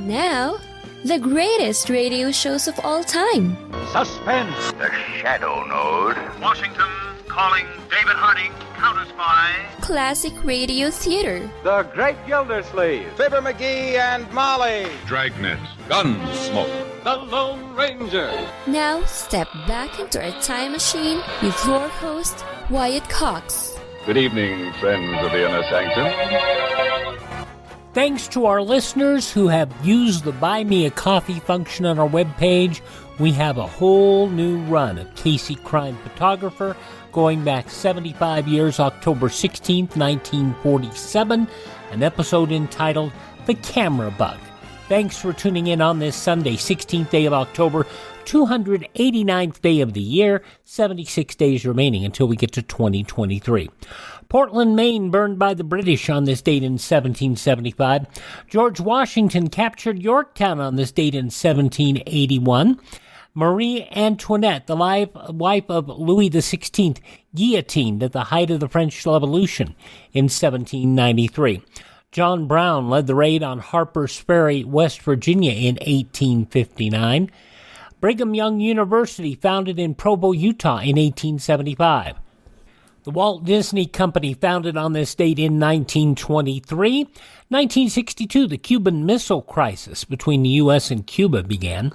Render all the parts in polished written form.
Now, the greatest radio shows of all time. Suspense. The Shadow Node. Washington calling David Harding, Counter-Spy. Classic radio theater. The Great Gildersleeve. Fibber McGee and Molly. Dragnet. Gunsmoke. The Lone Ranger. Now, step back into a time machine with your host, Wyatt Cox. Good evening, friends of the Inner Sanctum. Thanks to our listeners who have used the Buy Me a Coffee function on our webpage, we have a whole new run of Casey Crime Photographer going back 75 years, October 16th, 1947, an episode entitled The Camera Bug. Thanks for tuning in on this Sunday, 16th day of October, 289th day of the year, 76 days remaining until we get to 2023. Portland, Maine burned by the British on this date in 1775. George Washington captured Yorktown on this date in 1781. Marie Antoinette, the wife of Louis XVI, guillotined at the height of the French Revolution in 1793. John Brown led the raid on Harper's Ferry, West Virginia in 1859. Brigham Young University, founded in Provo, Utah in 1875. The Walt Disney Company, founded on this date in 1923. 1962, the Cuban Missile Crisis between the U.S. and Cuba began.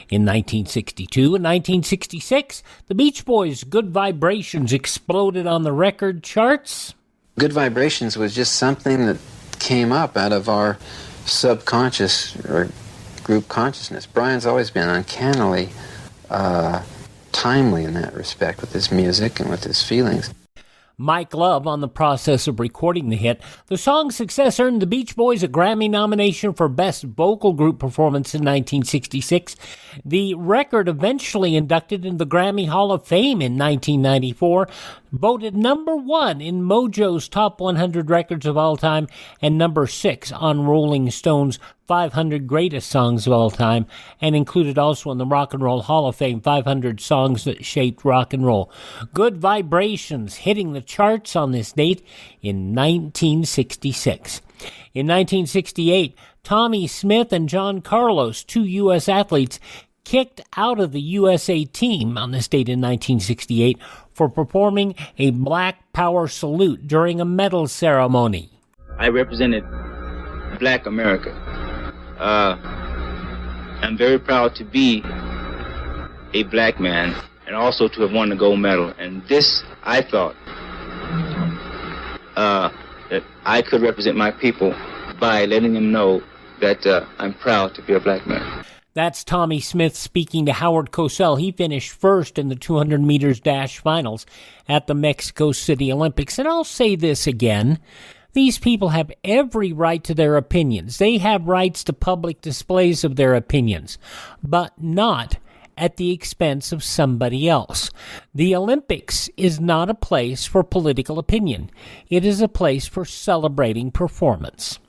In 1962 and 1966, the Beach Boys' Good Vibrations exploded on the record charts. Good Vibrations was just something that came up out of our subconscious or group consciousness. Brian's always been uncannily timely in that respect with his music and with his feelings. Mike Love on the process of recording the hit. The song's success earned the Beach Boys a Grammy nomination for Best Vocal Group Performance in 1966. The record eventually inducted into the Grammy Hall of Fame in 1994, voted number 1 in Mojo's Top 100 Records of All Time and number 6 on Rolling Stone's 500 Greatest Songs of All Time, and included also in the Rock and Roll Hall of Fame 500 Songs That Shaped Rock and Roll. Good Vibrations hitting the charts on this date in 1966. In 1968, Tommy Smith and John Carlos, two U.S. athletes, kicked out of the USA team on this date in 1968 for performing a Black Power salute during a medal ceremony. I represented Black America. I'm very proud to be a black man and also to have won the gold medal. And this, I thought, that I could represent my people by letting them know that I'm proud to be a black man. That's Tommy Smith speaking to Howard Cosell. He finished first in the 200 meters dash finals at the Mexico City Olympics. And I'll say this again. These people have every right to their opinions. They have rights to public displays of their opinions, but not at the expense of somebody else. The Olympics is not a place for political opinion. It is a place for celebrating performance.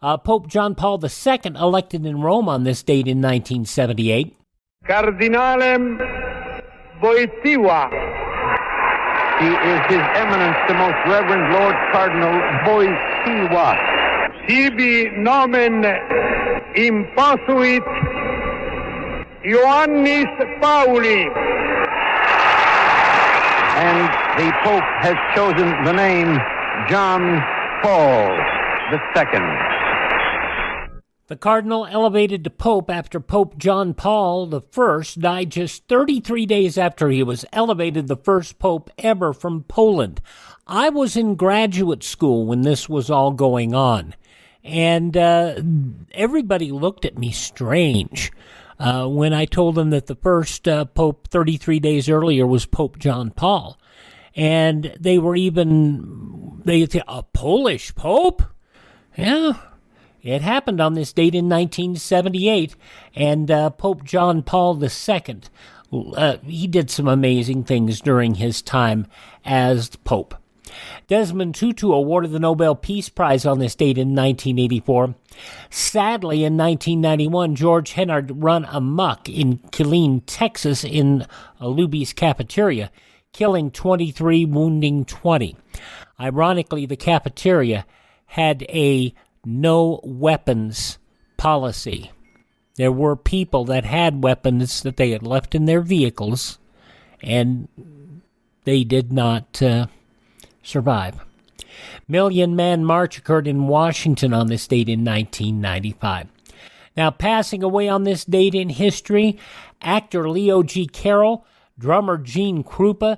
Pope John Paul II, elected in Rome on this date in 1978. Cardinalem Wojtyła. He is His Eminence, the Most Reverend Lord Cardinal Wojtyła. Sibi nomen imposuit Ioannis Pauli. And the Pope has chosen the name John Paul II. The Cardinal elevated to Pope after Pope John Paul I died just 33 days after he was elevated the first Pope ever from Poland. I was in graduate school when this was all going on, and everybody looked at me strange when I told them that the first Pope 33 days earlier was Pope John Paul. And they said, a Polish Pope? Yeah. It happened on this date in 1978, and Pope John Paul II, he did some amazing things during his time as Pope. Desmond Tutu awarded the Nobel Peace Prize on this date in 1984. Sadly, in 1991, George Hennard ran amok in Killeen, Texas, in a Luby's cafeteria, killing 23, wounding 20. Ironically, the cafeteria had a no weapons policy. There were people that had weapons that they had left in their vehicles, and they did not survive. Million Man March occurred in Washington on this date in 1995. Now, passing away on this date in history, actor Leo G. Carroll, drummer Gene Krupa,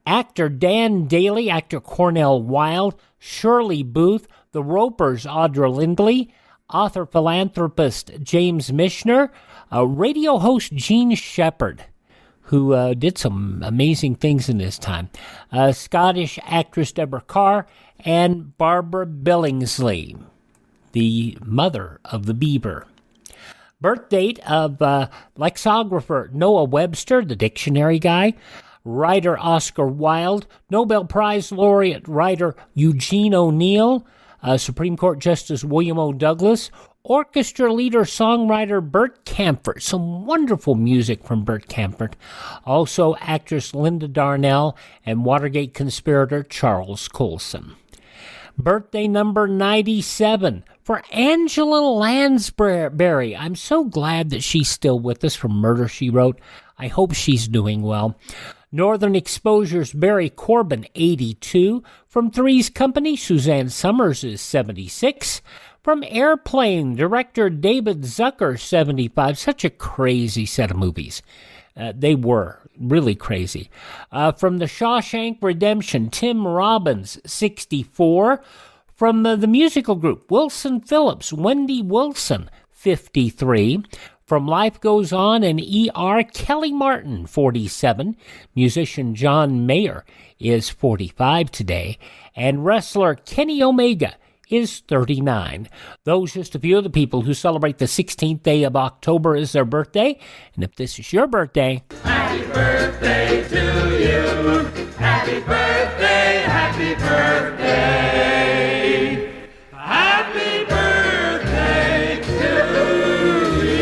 actor Dan Daly, actor Cornell Wilde, Shirley Booth, the Ropers' Audra Lindley, author-philanthropist James Michener, radio host Gene Shepard, who did some amazing things in his time, Scottish actress Deborah Carr, and Barbara Billingsley, the mother of the Beaver. Birth date of lexicographer Noah Webster, the dictionary guy, writer Oscar Wilde, Nobel Prize laureate writer Eugene O'Neill, Supreme Court Justice William O. Douglas, orchestra leader songwriter Bert Kaempfert, some wonderful music from Bert Kaempfert, also actress Linda Darnell, and Watergate conspirator Charles Colson. Birthday number 97 for Angela Lansbury. I'm so glad that she's still with us from Murder, She Wrote. I hope she's doing well. Northern Exposure's Barry Corbin, 82. From Three's Company, Suzanne Summers is 76. From Airplane, director David Zucker, 75. Such a crazy set of movies. They were really crazy. From The Shawshank Redemption, Tim Robbins, 64. From the musical group, Wilson Phillips, Wendy Wilson, 53. From Life Goes On and ER, Kelly Martin, 47. Musician John Mayer is 45 today. And wrestler Kenny Omega is 39. Those just a few of the people who celebrate the 16th day of October as their birthday. And if this is your birthday, happy birthday to you. Happy birthday, happy birthday. Happy birthday to you.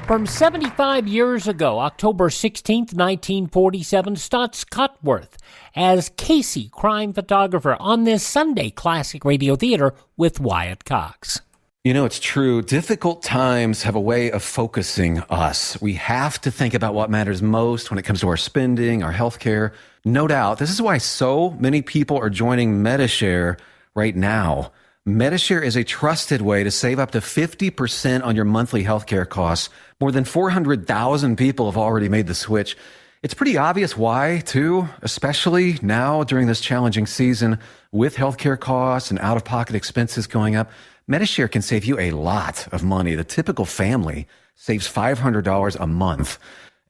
From 75 years ago, October 16th, 1947, Staats Cotsworth as Casey, crime photographer, on this Sunday Classic Radio Theater with Wyatt Cox. You know, it's true. Difficult times have a way of focusing us. We have to think about what matters most when it comes to our spending, our health care. No doubt. This is why so many people are joining Medishare right now. Medishare is a trusted way to save up to 50% on your monthly healthcare costs. More than 400,000 people have already made the switch. It's pretty obvious why, too, especially now during this challenging season with healthcare costs and out-of-pocket expenses going up. Medishare can save you a lot of money. The typical family saves $500 a month.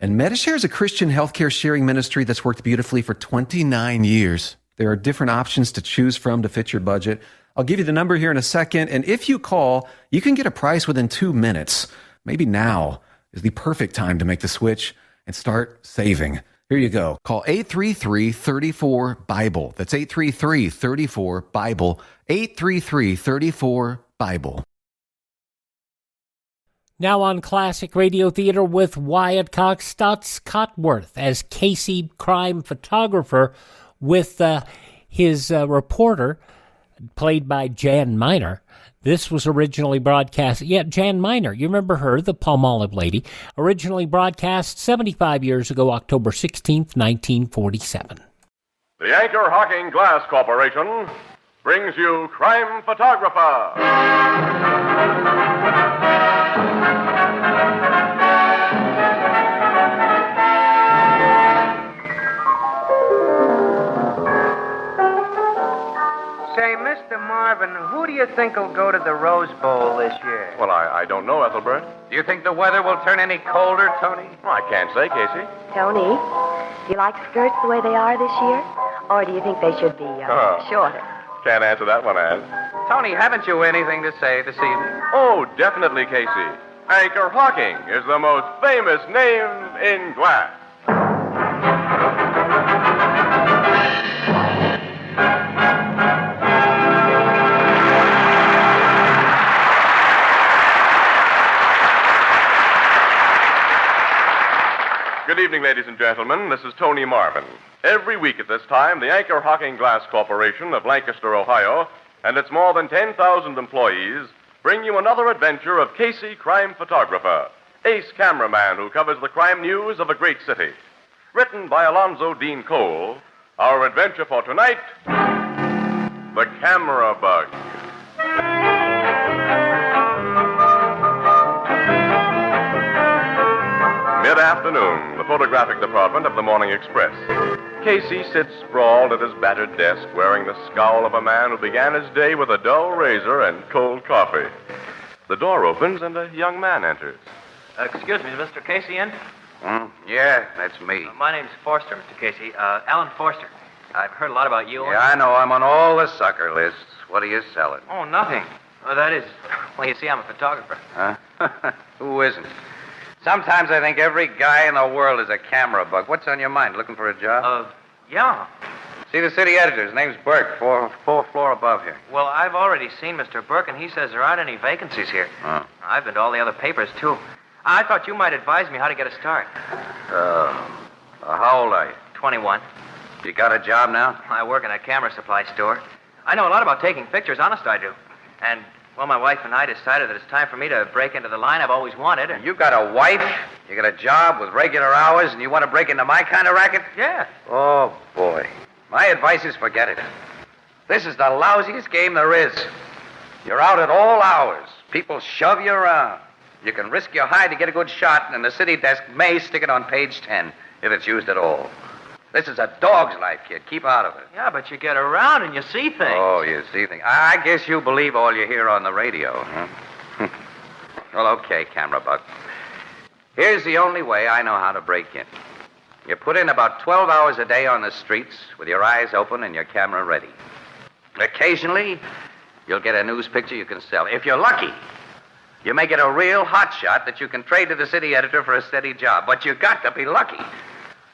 And Medishare is a Christian healthcare sharing ministry that's worked beautifully for 29 years. There are different options to choose from to fit your budget. I'll give you the number here in a second, and if you call, you can get a price within 2 minutes. Maybe now is the perfect time to make the switch and start saving. Here you go. Call 833-34-BIBLE. That's 833-34-BIBLE. 833-34-BIBLE. Now on Classic Radio Theater with Wyatt Cox, Staats Cotsworth as Casey, crime photographer, with his reporter, played by Jan Miner. This was originally broadcast, Jan Miner, you remember her, the Palmolive lady, originally broadcast 75 years ago, October 16th, 1947. The Anchor Hocking Glass Corporation brings you Crime Photographer. Say, Mr. Marvin, who do you think will go to the Rose Bowl this year? Well, I don't know, Ethelbert. Do you think the weather will turn any colder, Tony? Well, I can't say, Casey. Tony, do you like skirts the way they are this year? Or do you think they should be shorter? Can't answer that one, Ann. Tony, haven't you anything to say this evening? Oh, definitely, Casey. Anchor Hocking is the most famous name in glass. Good evening, evening, ladies and gentlemen. This is Tony Marvin. Every week at this time, the Anchor Hocking Glass Corporation of Lancaster, Ohio, and its more than 10,000 employees bring you another adventure of Casey, crime photographer, ace cameraman who covers the crime news of a great city. Written by Alonzo Dean Cole, our adventure for tonight, The Camera Bug. Mid-afternoon, the photographic department of the Morning Express. Casey sits sprawled at his battered desk, wearing the scowl of a man who began his day with a dull razor and cold coffee. The door opens and a young man enters. Excuse me, is Mr. Casey in? Yeah, that's me. My name's Forster, Mr. Casey. Alan Forster. I've heard a lot about you. Yeah, I know. I'm on all the sucker lists. What are you selling? Oh, nothing. That is, well, you see, I'm a photographer. Huh? Who isn't? Sometimes I think every guy in the world is a camera bug. What's on your mind? Looking for a job? Yeah. See the city editor. His name's Burke, fourth floor above here. Well, I've already seen Mr. Burke, and he says there aren't any vacancies here. Oh. I've been to all the other papers, too. I thought you might advise me how to get a start. How old are you? 21. You got a job now? I work in a camera supply store. I know a lot about taking pictures, honest I do. And, well, my wife and I decided that it's time for me to break into the line I've always wanted. And you got a wife, you got a job with regular hours, and you want to break into my kind of racket? Yeah. Oh, boy. My advice is forget it. This is the lousiest game there is. You're out at all hours. People shove you around. You can risk your hide to get a good shot, and the city desk may stick it on page 10 if it's used at all. This is a dog's life, kid. Keep out of it. Yeah, but you get around and you see things. Oh, you see things. I guess you believe all you hear on the radio, huh? Well, okay, camera bug. Here's the only way I know how to break in. You put in about 12 hours a day on the streets with your eyes open and your camera ready. Occasionally, you'll get a news picture you can sell. If you're lucky, you may get a real hot shot that you can trade to the city editor for a steady job. But you got to be lucky.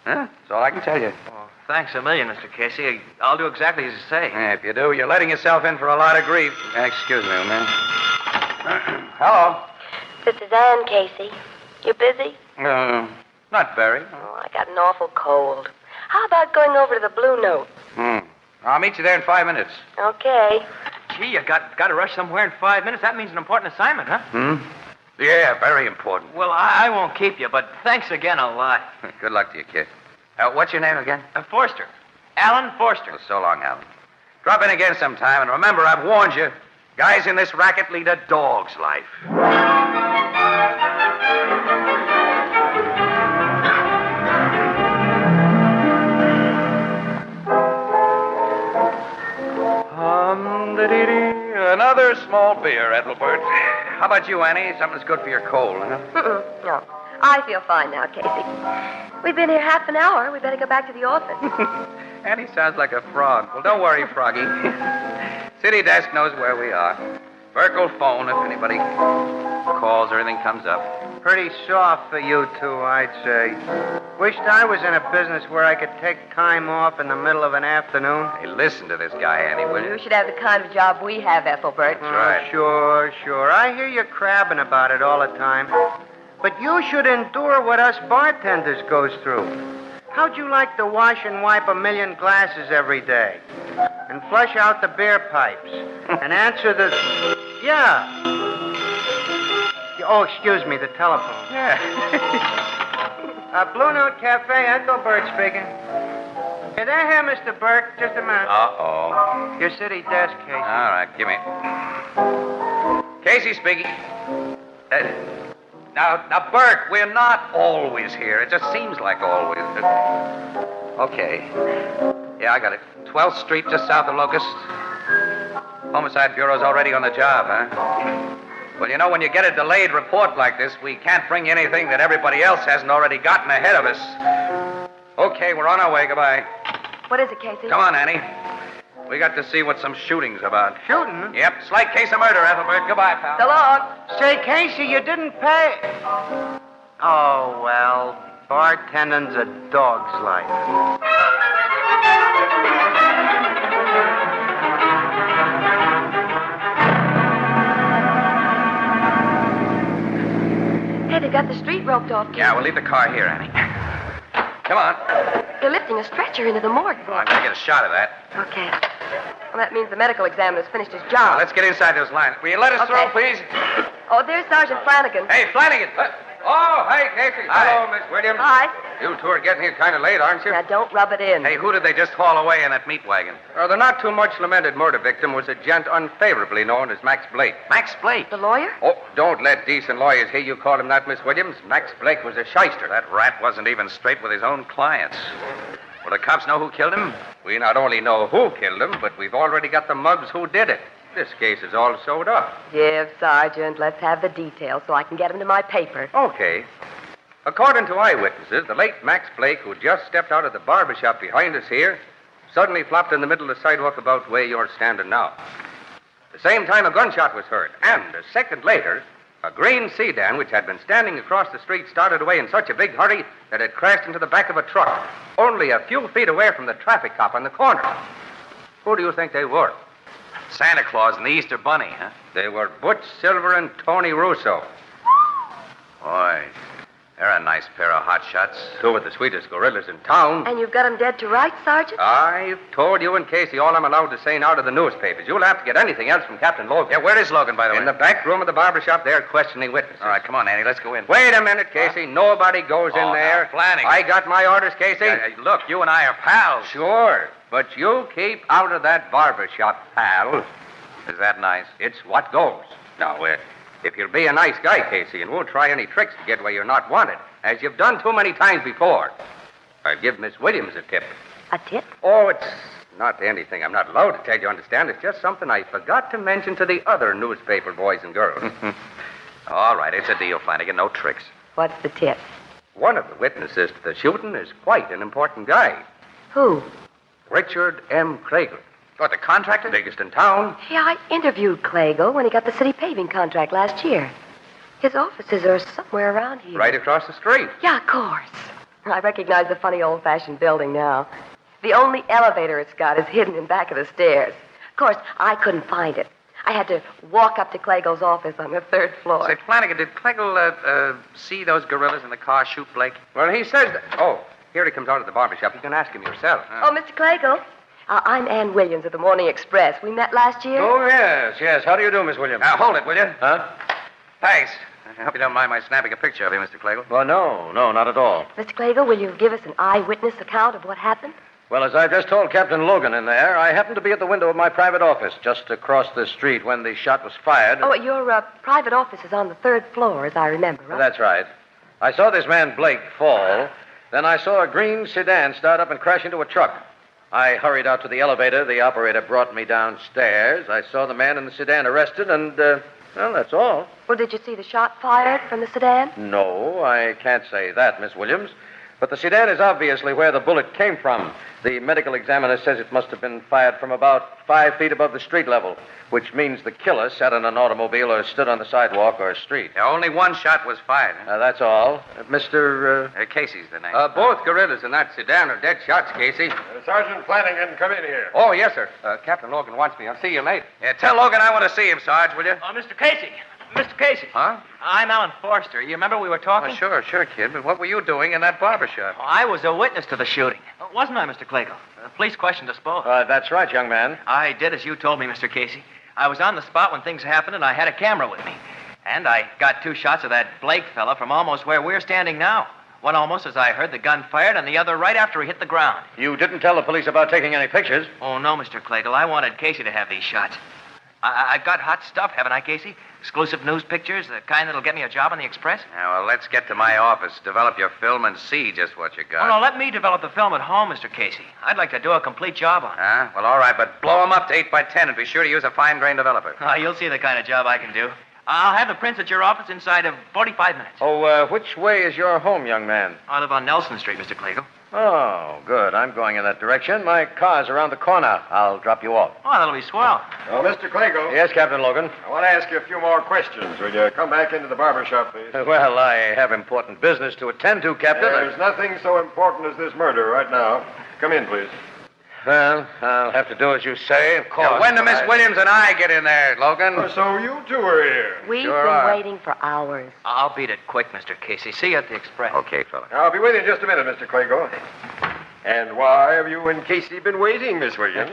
Huh? That's all I can tell you. Well, thanks a million, Mr. Casey. I'll do exactly as you say. Yeah, if you do, you're letting yourself in for a lot of grief. Excuse me, man. Hello. This is Ann, Casey. You busy? Not very. Oh, I got an awful cold. How about going over to the Blue Note? I'll meet you there in 5 minutes. Okay. Gee, you got to rush somewhere in 5 minutes. That means an important assignment, huh? Yeah, very important. Well, I won't keep you, but thanks again a lot. Good luck to you, kid. What's your name again? Forster. Alan Forster. Well, so long, Alan. Drop in again sometime, and remember, I've warned you. Guys in this racket lead a dog's life. Another small beer, Ethelbert. How about you, Annie? Something that's good for your cold, huh? No. I feel fine now, Casey. We've been here half an hour. We better go back to the office. Annie sounds like a frog. Well, don't worry, Froggy. City desk knows where we are. Burke will phone if anybody calls or anything comes up. Pretty soft for you two, I'd say. Wished I was in a business where I could take time off in the middle of an afternoon. Hey, listen to this guy, Annie, will you? You should have the kind of job we have, Ethelbert. That's right. Sure. I hear you crabbing about it all the time. But you should endure what us bartenders goes through. How'd you like to wash and wipe 1 million glasses every day? And flush out the beer pipes? And answer the... Yeah. Oh, excuse me, the telephone. Yeah. Blue Note Cafe, Ethelbert speaking. Hey, there here, Mr. Burke. Just a minute. Uh-oh. Your city desk, Casey. All right, give me. Casey speaking. Now, Burke, we're not always here. It just seems like always. Okay. Yeah, I got it. 12th Street, just south of Locust. Homicide Bureau's already on the job, huh? Well, you know, when you get a delayed report like this, we can't bring you anything that everybody else hasn't already gotten ahead of us. Okay, we're on our way. Goodbye. What is it, Casey? Come on, Annie. We got to see what some shooting's about. Shooting? Yep, slight case of murder, Ethelbert. Goodbye, pal. So long. Say, Casey, you didn't pay. Oh, well, bartending's a dog's life. Hey, they got the street roped off. Yeah, we'll leave the car here, Annie. Come on. They're lifting a stretcher into the morgue. Well, I'm going to get a shot of that. Okay. Well, that means the medical examiner's finished his job. Now, let's get inside those lines. Will you let us through, please? Oh, there's Sergeant Flanagan. Hey, Flanagan. Oh, hey, Casey. Hi. Hello, Miss Williams. Hi. You two are getting here kind of late, aren't you? Now, don't rub it in. Hey, who did they just haul away in that meat wagon? The not too much lamented murder victim was a gent unfavorably known as Max Blake. Max Blake? The lawyer? Oh, don't let decent lawyers hear you call him that, Miss Williams. Max Blake was a shyster. That rat wasn't even straight with his own clients. Will the cops know who killed him? We not only know who killed him, but we've already got the mugs who did it. This case is all sewed up. Yes, Sergeant. Let's have the details so I can get them to my paper. Okay. According to eyewitnesses, the late Max Blake, who just stepped out of the barber shop behind us here, suddenly flopped in the middle of the sidewalk about where you're standing now. At the same time, a gunshot was heard, and a second later, a green sedan, which had been standing across the street, started away in such a big hurry that it crashed into the back of a truck, only a few feet away from the traffic cop on the corner. Who do you think they were? Santa Claus and the Easter Bunny, huh? They were Butch Silver and Tony Russo. Boy, they're a nice pair of hot shots. Two of the sweetest gorillas in town. And you've got them dead to rights, Sergeant? I've told you and Casey all I'm allowed to say now to the newspapers. You'll have to get anything else from Captain Logan. Yeah, where is Logan, by the way? In the back room of the barber shop there, questioning witnesses. All right, come on, Andy, let's go in. Wait a minute, Casey. Nobody goes in there. Now, Flanagan. I got my orders, Casey. Look, you and I are pals. Sure, but you keep out of that barber shop, pal. Is that nice? It's what goes. Now, if you'll be a nice guy, Casey, and won't try any tricks to get where you're not wanted, as you've done too many times before, I'll give Miss Williams a tip. A tip? Oh, it's not anything I'm not allowed to tell you, understand? It's just something I forgot to mention to the other newspaper boys and girls. All right, it's a deal, Flanagan. No tricks. What's the tip? One of the witnesses to the shooting is quite an important guy. Who? Richard M. Kragle. What, the contractor? Biggest in town. Yeah, I interviewed Clagle when he got the city paving contract last year. His offices are somewhere around here. Right across the street. Yeah, of course. I recognize the funny old-fashioned building now. The only elevator it's got is hidden in back of the stairs. Of course, I couldn't find it. I had to walk up to Clagle's office on the third floor. Say, Flanagan, did Clagle see those gorillas in the car shoot Blake? Well, he says that. Oh, here he comes out of the barber shop. You can ask him yourself. Oh, Mr. Clagle. I'm Ann Williams of the Morning Express. We met last year. Oh, yes. How do you do, Miss Williams? Now, hold it, will you? Huh? Thanks. I hope you don't mind my snapping a picture of you, Mr. Clagle. Well, no, not at all. Mr. Clagle, will you give us an eyewitness account of what happened? Well, as I just told Captain Logan in there, I happened to be at the window of my private office just across the street when the shot was fired. Oh, your private office is on the third floor, as I remember, right? That's right. I saw this man Blake fall. Then I saw a green sedan start up and crash into a truck. I hurried out to the elevator. The operator brought me downstairs. I saw the man in the sedan arrested, and, well, that's all. Well, did you see the shot fired from the sedan? No, I can't say that, Miss Williams. But the sedan is obviously where the bullet came from. The medical examiner says it must have been fired from about 5 feet above the street level, which means the killer sat in an automobile or stood on the sidewalk or street. Yeah, only one shot was fired. Huh? That's all. Mr. Casey's the name. Both gorillas in that sedan are dead shots, Casey. Sergeant Flanagan, come in here. Oh, yes, sir. Captain Logan wants me. I'll see you later. Yeah, tell Logan I want to see him, Sarge, will you? Mr. Casey. Mr. Casey. Huh? I'm Alan Forster. You remember we were talking? Oh, sure, kid. But what were you doing in that barber shop? Oh, I was a witness to the shooting. Wasn't I, Mr. Clagle? The police questioned us both. That's right, young man. I did as you told me, Mr. Casey. I was on the spot when things happened, and I had a camera with me. And I got 2 shots of that Blake fella from almost where we're standing now. One almost as I heard the gun fired, and the other right after he hit the ground. You didn't tell the police about taking any pictures? Oh, no, Mr. Clagle. I wanted Casey to have these shots. I've got hot stuff, haven't I, Casey? Exclusive news pictures, the kind that'll get me a job on the Express? Now, well, let's get to my office, develop your film, and see just what you got. Oh, no, let me develop the film at home, Mr. Casey. I'd like to do a complete job on it. Huh? Well, all right, but blow them up to 8 by 10 and be sure to use a fine-grained developer. Oh, you'll see the kind of job I can do. I'll have the prints at your office inside of 45 minutes. Oh, which way is your home, young man? I live on Nelson Street, Mr. Clagle. Oh, good. I'm going in that direction. My car's around the corner. I'll drop you off. Oh, that'll be swell. Oh, Mr. Clagle. Yes, Captain Logan? I want to ask you a few more questions. Will you come back into the barber shop, please? Well, I have important business to attend to, Captain. There's nothing so important as this murder right now. Come in, please. Well, I'll have to do as you say, of course. Now, when do but Miss Williams and I get in there, Logan? So you two are here. We've Sure been are. waiting for hours. I'll beat it quick, Mr. Casey. See you at the Express. Okay, fella. I'll be waiting just a minute, Mr. Claygo. And why have you and Casey been waiting, Miss Williams?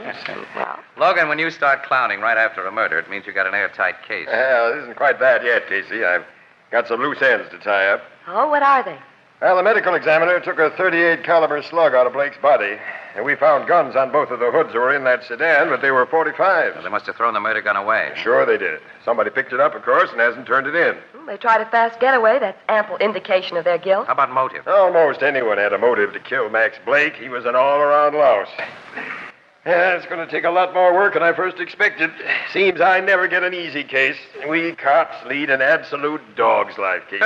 Logan, when you start clowning right after a murder, it means you got an airtight case. Well, it isn't quite bad yet, Casey. I've got some loose ends to tie up. Oh, what are they? Well, the medical examiner took a .38 caliber slug out of Blake's body, and we found guns on both of the hoods that were in that sedan, but they were .45s. Well, they must have thrown the murder gun away. Sure they did. Somebody picked it up, of course, and hasn't turned it in. They tried a fast getaway. That's ample indication of their guilt. How about motive? Almost anyone had a motive to kill Max Blake. He was an all-around louse. Yeah, it's going to take a lot more work than I first expected. Seems I never get an easy case. We cops lead an absolute dog's life, Casey.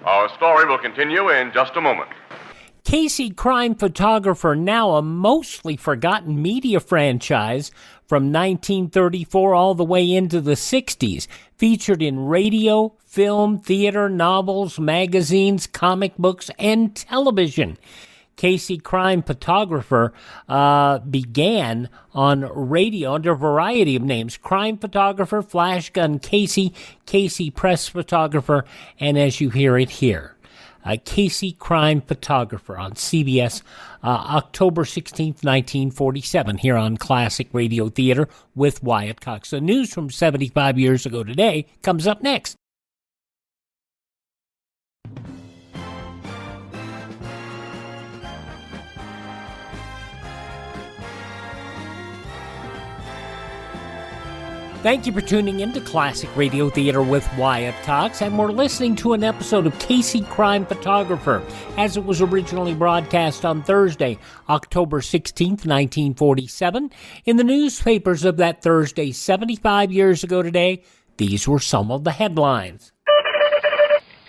Our story will continue in just a moment. Casey Crime Photographer, now a mostly forgotten media franchise from 1934 all the way into the 60s, featured in radio, film, theater, novels, magazines, comic books, and television. Casey Crime Photographer began on radio under a variety of names: Crime Photographer, Flash Gun Casey, Casey Press Photographer, and as you hear it here, Casey Crime Photographer on CBS, October 16th, 1947, here on Classic Radio Theater with Wyatt Cox. The news from 75 years ago today comes up next. Thank you for tuning in to Classic Radio Theater with Wyatt Cox, and we're listening to an episode of Casey Crime Photographer, as it was originally broadcast on Thursday, October 16th, 1947. In the newspapers of that Thursday, 75 years ago today, these were some of the headlines.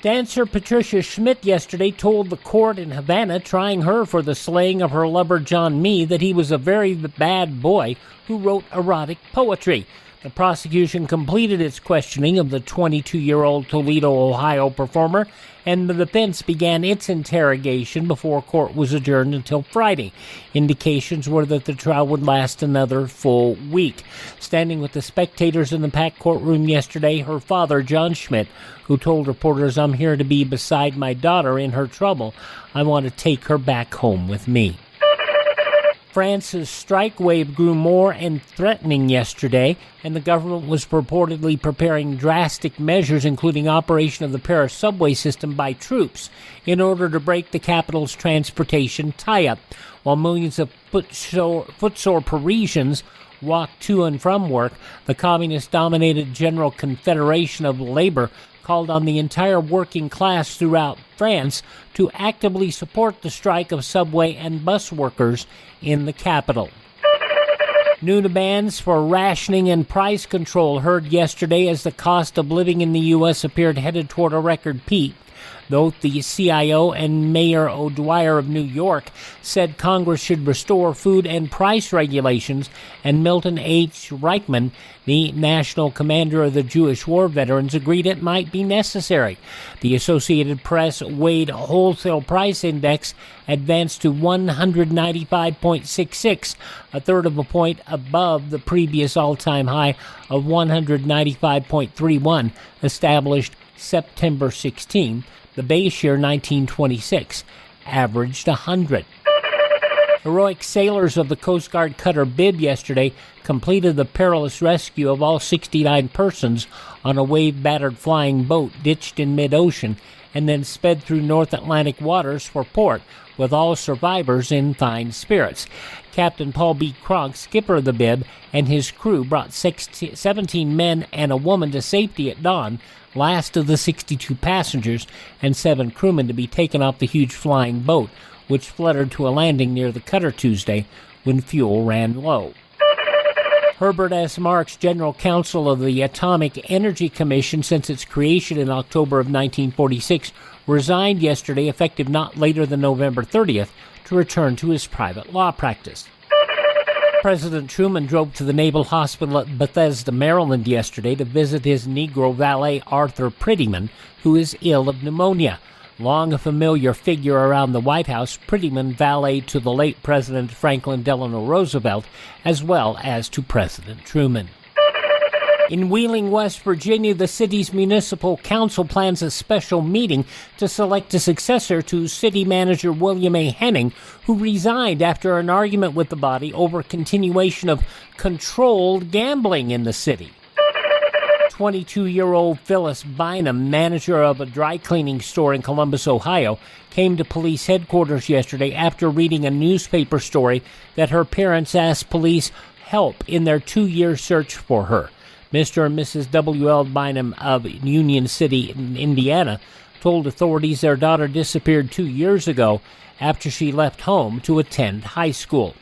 Dancer Patricia Schmidt yesterday told the court in Havana trying her for the slaying of her lover John Mee that he was a very bad boy who wrote erotic poetry. The prosecution completed its questioning of the 22-year-old Toledo, Ohio performer, and the defense began its interrogation before court was adjourned until Friday. Indications were that the trial would last another full week. Standing with the spectators in the packed courtroom yesterday, her father, John Schmidt, who told reporters, "I'm here to be beside my daughter in her trouble. I want to take her back home with me." France's strike wave grew more and threatening yesterday, and the government was purportedly preparing drastic measures, including operation of the Paris subway system by troops, in order to break the capital's transportation tie-up, while millions of footsore Parisians walked to and from work. The communist-dominated General Confederation of Labor called on the entire working class throughout France to actively support the strike of subway and bus workers in the capital. New demands for rationing and price control heard yesterday as the cost of living in the U.S. appeared headed toward a record peak. Both the CIO and Mayor O'Dwyer of New York said Congress should restore food and price regulations, and Milton H. Reichman, the national commander of the Jewish war veterans, agreed it might be necessary. The Associated Press weighed wholesale price index advanced to 195.66, a third of a point above the previous all-time high of 195.31, established September 16. The base year, 1926, averaged 100. Heroic sailors of the Coast Guard cutter Bibb yesterday completed the perilous rescue of all 69 persons on a wave-battered flying boat ditched in mid-ocean and then sped through North Atlantic waters for port, with all survivors in fine spirits. Captain Paul B. Cronk, skipper of the Bibb, and his crew brought 17 men and a woman to safety at dawn, last of the 62 passengers and 7 crewmen to be taken off the huge flying boat, which fluttered to a landing near the cutter Tuesday when fuel ran low. Herbert S. Marks, general counsel of the Atomic Energy Commission since its creation in October of 1946, resigned yesterday, effective not later than November 30th, to return to his private law practice. President Truman drove to the Naval Hospital at Bethesda, Maryland yesterday to visit his Negro valet Arthur Prettyman, who is ill of pneumonia. Long a familiar figure around the White House, Prettyman valeted to the late President Franklin Delano Roosevelt, as well as to President Truman. In Wheeling, West Virginia, the city's municipal council plans a special meeting to select a successor to city manager William A. Henning, who resigned after an argument with the body over continuation of controlled gambling in the city. 22-year-old Phyllis Bynum, manager of a dry cleaning store in Columbus, Ohio, came to police headquarters yesterday after reading a newspaper story that her parents asked police help in their 2-year search for her. Mr. and Mrs. W.L. Bynum of Union City, Indiana, told authorities their daughter disappeared 2 years ago after she left home to attend high school.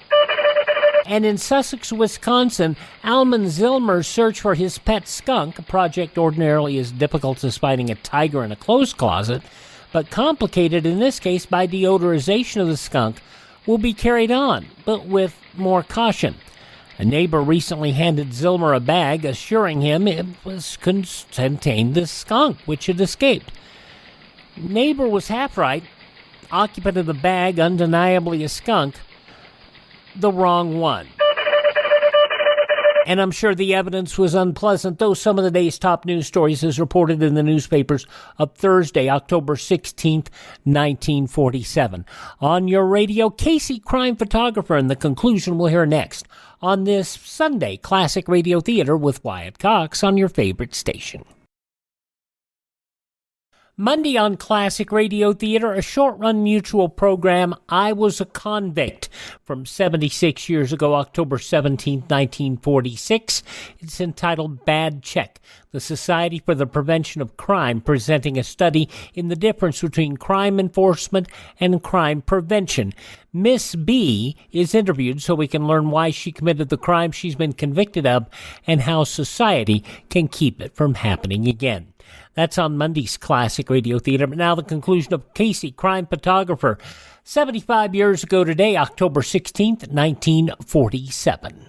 And in Sussex, Wisconsin, Alman Zilmer's search for his pet skunk, a project ordinarily as difficult as finding a tiger in a clothes closet, but complicated in this case by deodorization of the skunk, will be carried on, but with more caution. A neighbor recently handed Zilmer a bag, assuring him it contained the skunk, which had escaped. Neighbor was half right. Occupant of the bag, undeniably a skunk. The wrong one. And I'm sure the evidence was unpleasant, though some of the day's top news stories as reported in the newspapers of Thursday, October 16th, 1947. On your radio, Casey, crime photographer, and the conclusion we'll hear next on this Sunday Classic Radio Theater with Wyatt Cox on your favorite station. Monday on Classic Radio Theater, a short-run mutual program, I Was a Convict, from 76 years ago, October 17, 1946. It's entitled Bad Check, the Society for the Prevention of Crime, presenting a study in the difference between crime enforcement and crime prevention. Miss B is interviewed so we can learn why she committed the crime she's been convicted of and how society can keep it from happening again. That's on Monday's Classic Radio Theater. But now the conclusion of Casey, crime photographer, 75 years ago today, October 16th, 1947.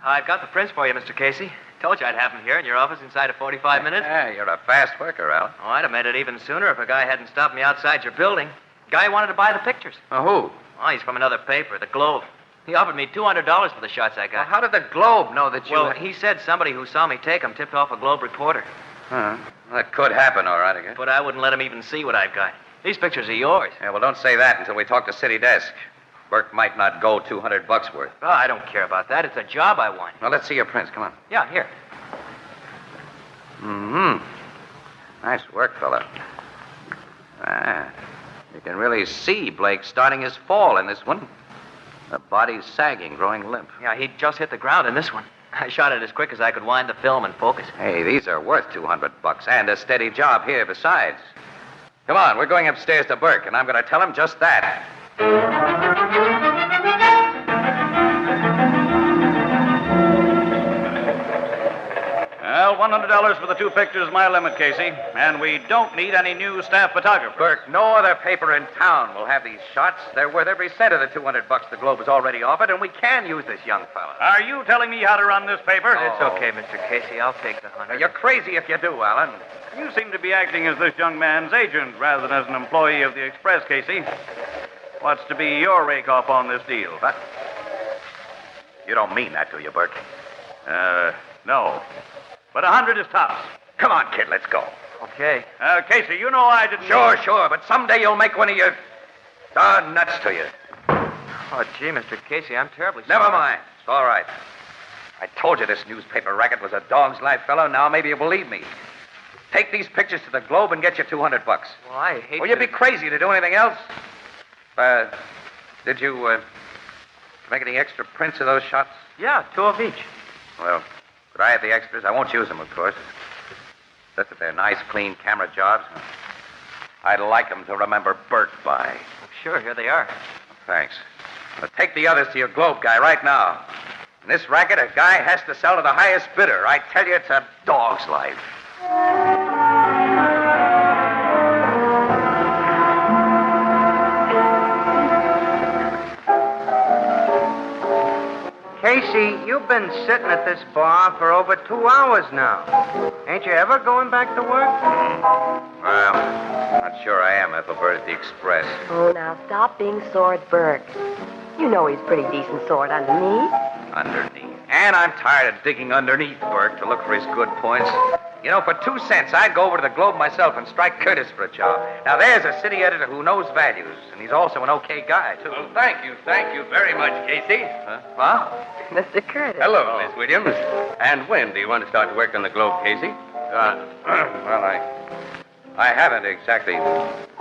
I've got the prints for you, Mr. Casey. Told you I'd have them here in your office inside of 45 minutes. Yeah, you're a fast worker, Al. Oh, I'd have made it even sooner if a guy hadn't stopped me outside your building. Guy wanted to buy the pictures. Who? Oh, he's from another paper, the Globe. He offered me $200 for the shots I got. Well, how did the Globe know that you... Well, he said somebody who saw me take them tipped off a Globe reporter. Huh. That could happen, all right, I guess. But I wouldn't let him even see what I've got. These pictures are yours. Yeah, well, don't say that until we talk to City Desk. Burke might not go $200 worth. Oh, I don't care about that. It's a job I want. Well, let's see your prints. Come on. Yeah, here. Mm-hmm. Nice work, fella. You can really see Blake starting his fall in this one. The body's sagging, growing limp. Yeah, he just hit the ground in this one. I shot it as quick as I could wind the film and focus. Hey, these are worth $200 and a steady job here besides. Come on, we're going upstairs to Burke, and I'm going to tell him just that. Well, $100 for the two pictures is my limit, Casey. And we don't need any new staff photographers. Burke, no other paper in town will have these shots. They're worth every cent of the $200 the Globe has already offered, and we can use this young fella. Are you telling me how to run this paper? It's okay, Mr. Casey. I'll take the 100. You're crazy if you do, Alan. You seem to be acting as this young man's agent rather than as an employee of the Express, Casey. What's to be your rake-off on this deal? What? You don't mean that, do you, Burke? No. But 100 is tops. Come on, kid, let's go. Okay. Casey, you know I didn't... Sure, but someday you'll make one of your darn nuts to you. Oh, gee, Mr. Casey, I'm terribly sorry. Never mind. It's all right. I told you this newspaper racket was a dog's life, fellow. Now maybe you believe me. Take these pictures to the Globe and get you $200. Well, I hate Well, you'd be crazy to do anything else. Did you, make any extra prints of those shots? Yeah, 2 of each. Well, could I have the extras? I won't use them, of course. Just that they're nice, clean camera jobs. I'd like them to remember Bert by. Sure, here they are. Thanks. Now, take the others to your Globe guy right now. In this racket, a guy has to sell to the highest bidder. I tell you, it's a dog's life. Casey, you've been sitting at this bar for over 2 hours now. Ain't you ever going back to work? Well, not sure I am, Ethelbert, at the Express. Oh, now stop being sore at Burke. You know he's pretty decent sore underneath. Underneath. And I'm tired of digging underneath Burke to look for his good points. You know, for 2 cents, I'd go over to the Globe myself and strike Curtis for a job. Now, there's a city editor who knows values, and he's also an okay guy, too. Well, thank you very much, Casey. What? Mr. Curtis. Hello, Miss Williams. And when do you want to start work on the Globe, Casey? Well, I haven't exactly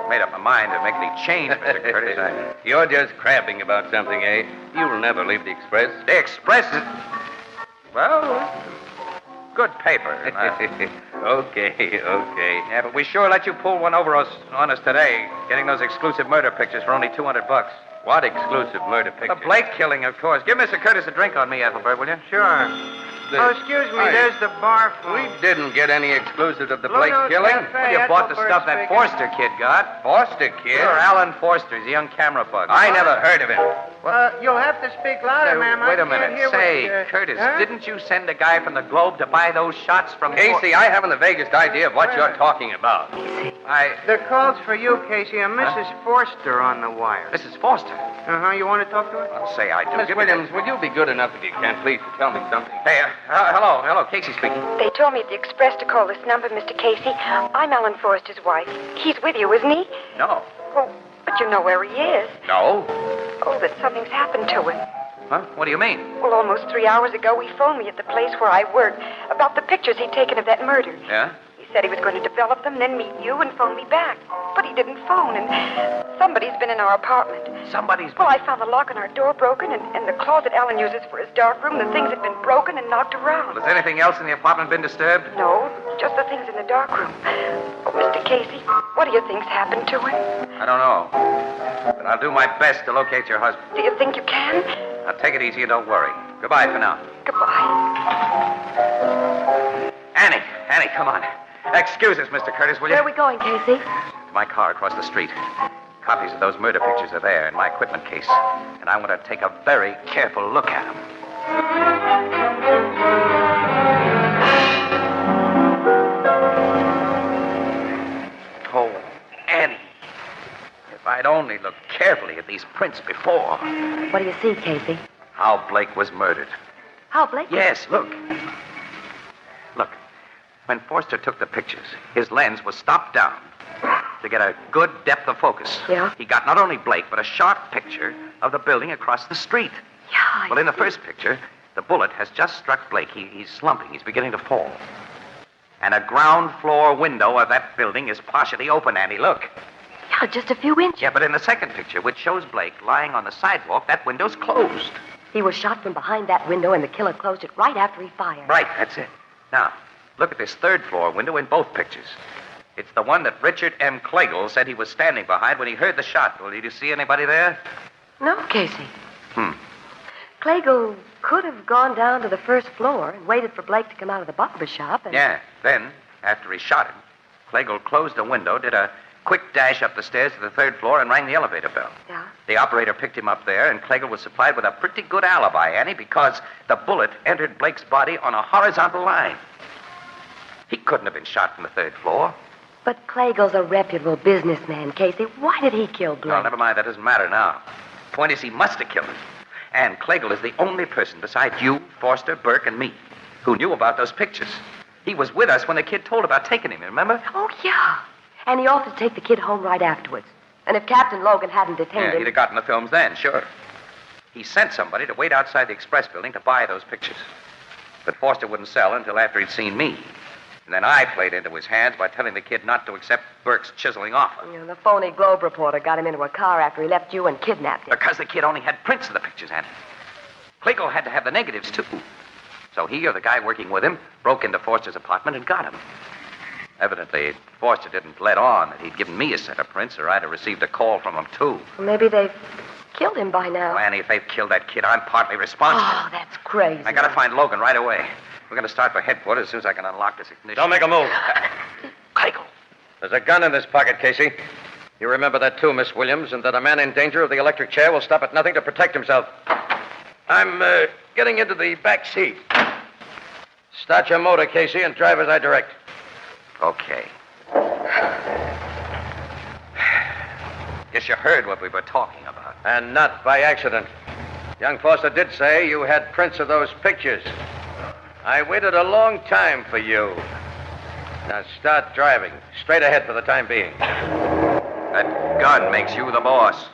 made up my mind to make any change, Mr. Curtis. You're just crabbing about something, eh? You'll never leave the Express. The Express is... Well, good paper. Okay. Yeah, but we sure let you pull one over on us today, getting those exclusive murder pictures for only $200. What exclusive murder pictures? The Blake killing, of course. Give Mr. Curtis a drink on me, Ethelbert, will you? Sure. Oh, excuse me, there's the bar phone. We didn't get any exclusive of the Blake killing. Well, you bought the stuff that Forster kid got. Forster kid? Sure, Alan Forster. He's a young camera bug. I never heard of him. You'll have to speak louder, ma'am. Wait a I can't minute. hear Say, what, Curtis, huh? didn't you send a guy from the Globe to buy those shots from... Casey, I haven't the vaguest idea of what you're talking about. The call's for you, Casey, and Mrs. Forster on the wire. Mrs. Forster? Uh-huh. You want to talk to her? I'll say I do. Miss Williams, will you be good enough, if you can, please, to tell me something? Hey, hello, Casey speaking. They told me at the Express to call this number, Mr. Casey. I'm Ellen Forster's wife. He's with you, isn't he? No. Oh, but you know where he is. No? Oh, that something's happened to him. Huh? What do you mean? Well, almost 3 hours ago, he phoned me at the place where I work about the pictures he'd taken of that murder. Yeah? He said he was going to develop them, then meet you and phone me back. But he didn't phone, and somebody's been in our apartment. Somebody's Well, I found the lock on our door broken, and the closet Alan uses for his darkroom, the things had been broken and knocked around. Has anything else in the apartment been disturbed? No, just the things in the darkroom. Oh, Mr. Casey, what do you think's happened to him? I don't know. But I'll do my best to locate your husband. Do you think you can? Now, take it easy and don't worry. Goodbye for now. Goodbye. Annie, come on. Excuse us, Mr. Curtis, will you? Where are we going, Casey? To my car across the street. Copies of those murder pictures are there in my equipment case. And I want to take a very careful look at them. Oh, Annie. If I'd only looked carefully at these prints before. What do you see, Casey? How Blake was murdered. How Blake? Yes, look. Look. When Forster took the pictures, his lens was stopped down to get a good depth of focus. Yeah? He got not only Blake, but a sharp picture of the building across the street. Yeah. Well, in the first picture, the bullet has just struck Blake. He's slumping. He's beginning to fall. And a ground floor window of that building is partially open, Annie. Look. Yeah, just a few inches. Yeah, but in the second picture, which shows Blake lying on the sidewalk, that window's closed. He was shot from behind that window, and the killer closed it right after he fired. Right, that's it. Now, look at this third floor window in both pictures. It's the one that Richard M. Clagle said he was standing behind when he heard the shot. Well, did you see anybody there? No, Casey. Clagle could have gone down to the first floor and waited for Blake to come out of the barber shop. And... Yeah. Then, after he shot him, Clagle closed the window, did a quick dash up the stairs to the third floor, and rang the elevator bell. Yeah? The operator picked him up there, and Clagle was supplied with a pretty good alibi, Annie, because the bullet entered Blake's body on a horizontal line. He couldn't have been shot from the third floor. But Clagle's a reputable businessman, Casey. Why did he kill Blake? Well, never mind. That doesn't matter now. Point is, he must have killed him. And Clagle is the only person besides you, Forster, Burke, and me who knew about those pictures. He was with us when the kid told about taking him, remember? Oh, yeah. And he offered to take the kid home right afterwards. And if Captain Logan hadn't detained him... He'd have gotten the films then, sure. He sent somebody to wait outside the Express building to buy those pictures. But Forster wouldn't sell until after he'd seen me. And then I played into his hands by telling the kid not to accept Burke's chiseling offer. You know, the phony Globe reporter got him into a car after he left you and kidnapped him. Because the kid only had prints of the pictures, Annie. Clagle had to have the negatives, too. So he or the guy working with him broke into Forster's apartment and got him. Evidently, Forster didn't let on that he'd given me a set of prints, or I'd have received a call from him, too. Well, maybe they've killed him by now. Annie, if they've killed that kid, I'm partly responsible. Oh, that's crazy. I gotta find Logan right away. We're gonna start for headquarters as soon as I can unlock this ignition. Don't make a move. Michael. There's a gun in this pocket, Casey. You remember that too, Miss Williams, and that a man in danger of the electric chair will stop at nothing to protect himself. I'm getting into the back seat. Start your motor, Casey, and drive as I direct. Okay. Guess you heard what we were talking about. And not by accident. Young Foster did say you had prints of those pictures. I waited a long time for you. Now start driving. Straight ahead for the time being. That gun makes you the boss.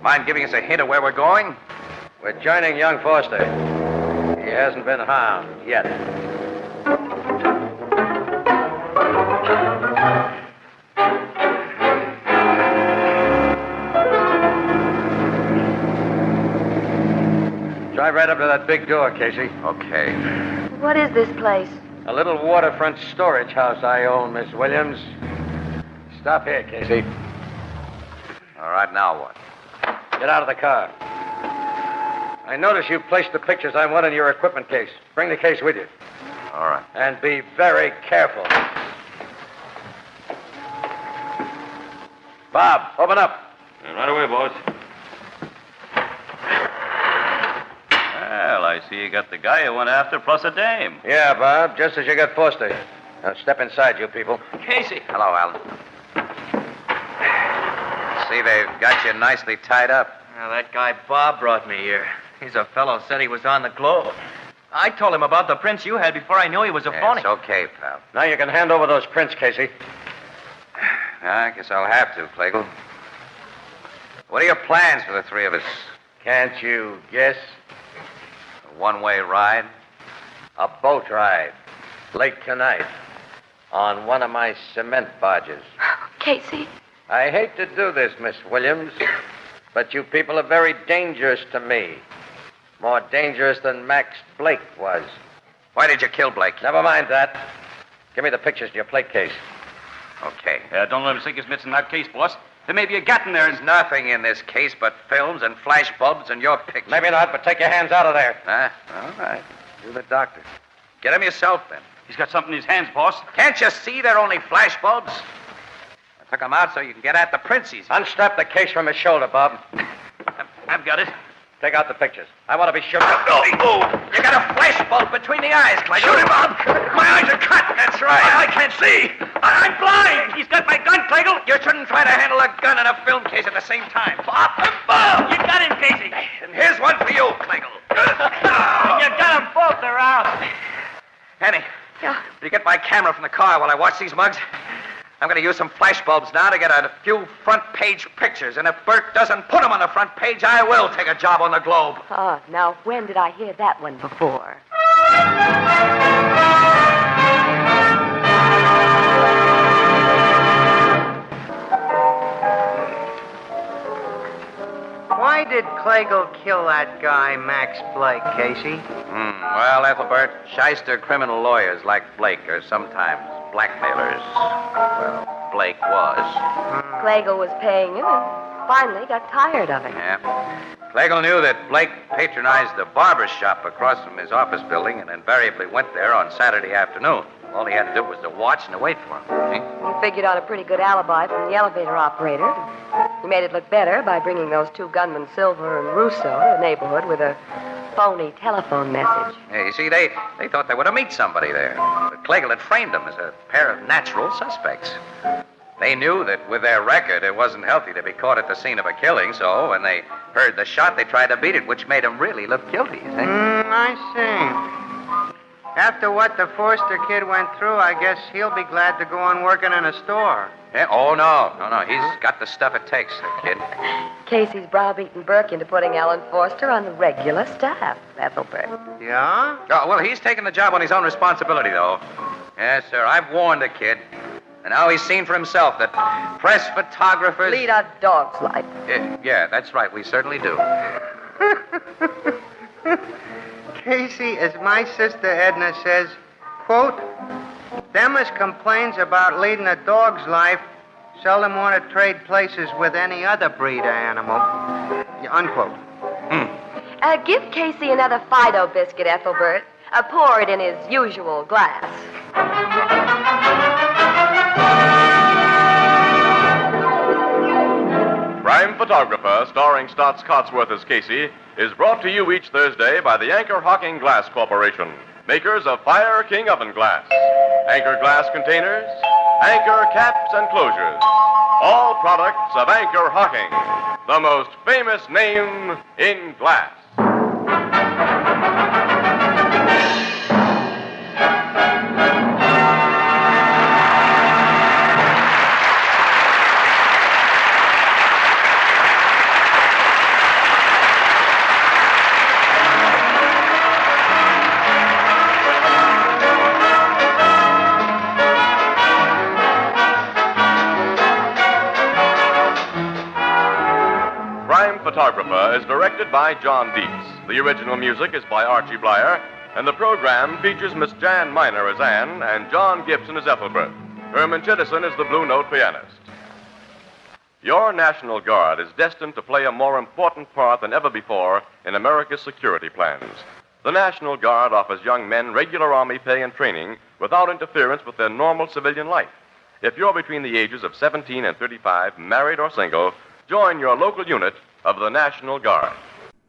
Mind giving us a hint of where we're going? We're joining young Foster. He hasn't been harmed yet. Drive right up to that big door, Casey. Okay. What is this place? A little waterfront storage house I own, Miss Williams. Stop here, Casey. All right, now what? Get out of the car. I notice you placed the pictures I want in your equipment case. Bring the case with you. All right. And be very careful. Bob, open up. Right away, boss. Well, I see you got the guy you went after plus a dame. Yeah, Bob, just as you got Foster. Now step inside, you people. Casey. Hello, Alan. See, they've got you nicely tied up. Well, that guy Bob brought me here. He's a fellow said he was on the Globe. I told him about the prints you had before I knew he was a phony. It's okay, pal. Now you can hand over those prints, Casey. I guess I'll have to, Clagle. What are your plans for the three of us? Can't you guess? A one-way ride? A boat ride. Late tonight. On one of my cement barges. Casey? I hate to do this, Miss Williams, but you people are very dangerous to me. More dangerous than Max Blake was. Why did you kill Blake? Never mind that. Give me the pictures in your plate case. Okay. Don't let him sink his mitts in that case, boss. There may be a gat in there. There's nothing in this case but films and flash bulbs and your pictures. Maybe not, but take your hands out of there. All right. You're the doctor. Get him yourself, then. He's got something in his hands, boss. Can't you see they're only flash bulbs? I took them out so you can get at the prints easy. Unstrap the case from his shoulder, Bob. I've got it. Take out the pictures. I want to be sure. Oh, you got a flash bulb between the eyes, Clay. Shoot him, Bob. My eyes are cut. That's right. I can't see. I'm blind. He's got my gun, Clagle. You shouldn't try to handle a gun and a film case at the same time. Bob. You got him, Casey. And here's one for you, Clagle. You got them both. They're out. Annie. Yeah. Will you get my camera from the car while I watch these mugs? I'm going to use some flash bulbs now to get a few front-page pictures. And if Bert doesn't put them on the front page, I will take a job on the Globe. Now, when did I hear that one before? Why did Clagle kill that guy, Max Blake, Casey? Well, Ethelbert, shyster criminal lawyers like Blake are sometimes blackmailers. Well, Blake was. Clagle was paying him and finally got tired of it. Yeah. Clagle knew that Blake patronized the barber shop across from his office building and invariably went there on Saturday afternoon. All he had to do was to watch and to wait for him. See? He figured out a pretty good alibi from the elevator operator. He made it look better by bringing those two gunmen, Silver and Russo, to the neighborhood with a phony telephone message. Yeah, you see, they thought they were to meet somebody there. But Clagle had framed them as a pair of natural suspects. They knew that with their record, it wasn't healthy to be caught at the scene of a killing, so when they heard the shot, they tried to beat it, which made them really look guilty, you see? I see. After what the Forster kid went through, I guess he'll be glad to go on working in a store. Yeah? Oh, no. He's got the stuff it takes, the kid. Casey's browbeaten Burke into putting Alan Forster on the regular staff, Ethelbert. Yeah? Oh, well, he's taking the job on his own responsibility, though. Yes, sir. I've warned the kid. And now he's seen for himself that press photographers... Lead a dog's life. Yeah, that's right. We certainly do. Casey, as my sister Edna says, quote, them as complains about leading a dog's life Seldom want to trade places with any other breed of animal. Unquote. Give Casey another Fido biscuit, Ethelbert. Pour it in his usual glass. Crime Photographer, starring Staats Cotsworth as Casey, is brought to you each Thursday by the Anchor Hocking Glass Corporation, makers of Fire King Oven Glass, Anchor Glass Containers, Anchor Caps and Closures. All products of Anchor Hocking, the most famous name in glass. Photographer is directed by John Dietz. The original music is by Archie Blyer, and the program features Miss Jan Miner as Anne and John Gibson as Ethelbert. Herman Chittison is the Blue Note pianist. Your National Guard is destined to play a more important part than ever before in America's security plans. The National Guard offers young men regular Army pay and training without interference with their normal civilian life. If you're between the ages of 17 and 35, married or single, join your local unit of the National Guard.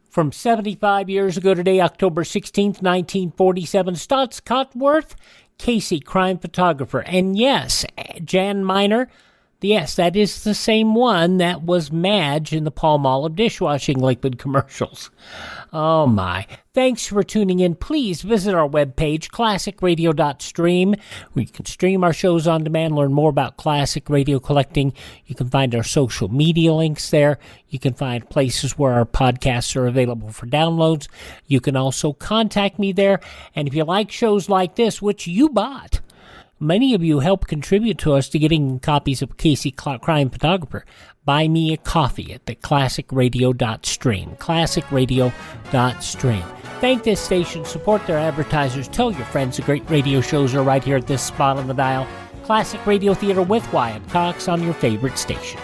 From 75 years ago today, October 16th, 1947, Staats Cotsworth, Casey, crime photographer. And yes, Jan Miner, yes, that is the same one that was Madge in the Palmolive dishwashing liquid commercials. Oh, my. Thanks for tuning in. Please visit our webpage, classicradio.stream, where you can stream our shows on demand, learn more about classic radio collecting. You can find our social media links there. You can find places where our podcasts are available for downloads. You can also contact me there. And if you like shows like this, which you bought, many of you help contribute to us to getting copies of Casey Crime Photographer. Buy me a coffee at the classicradio.stream. Classicradio.stream. Thank this station, support their advertisers, tell your friends the great radio shows are right here at this spot on the dial. Classic Radio Theater with Wyatt Cox on your favorite station.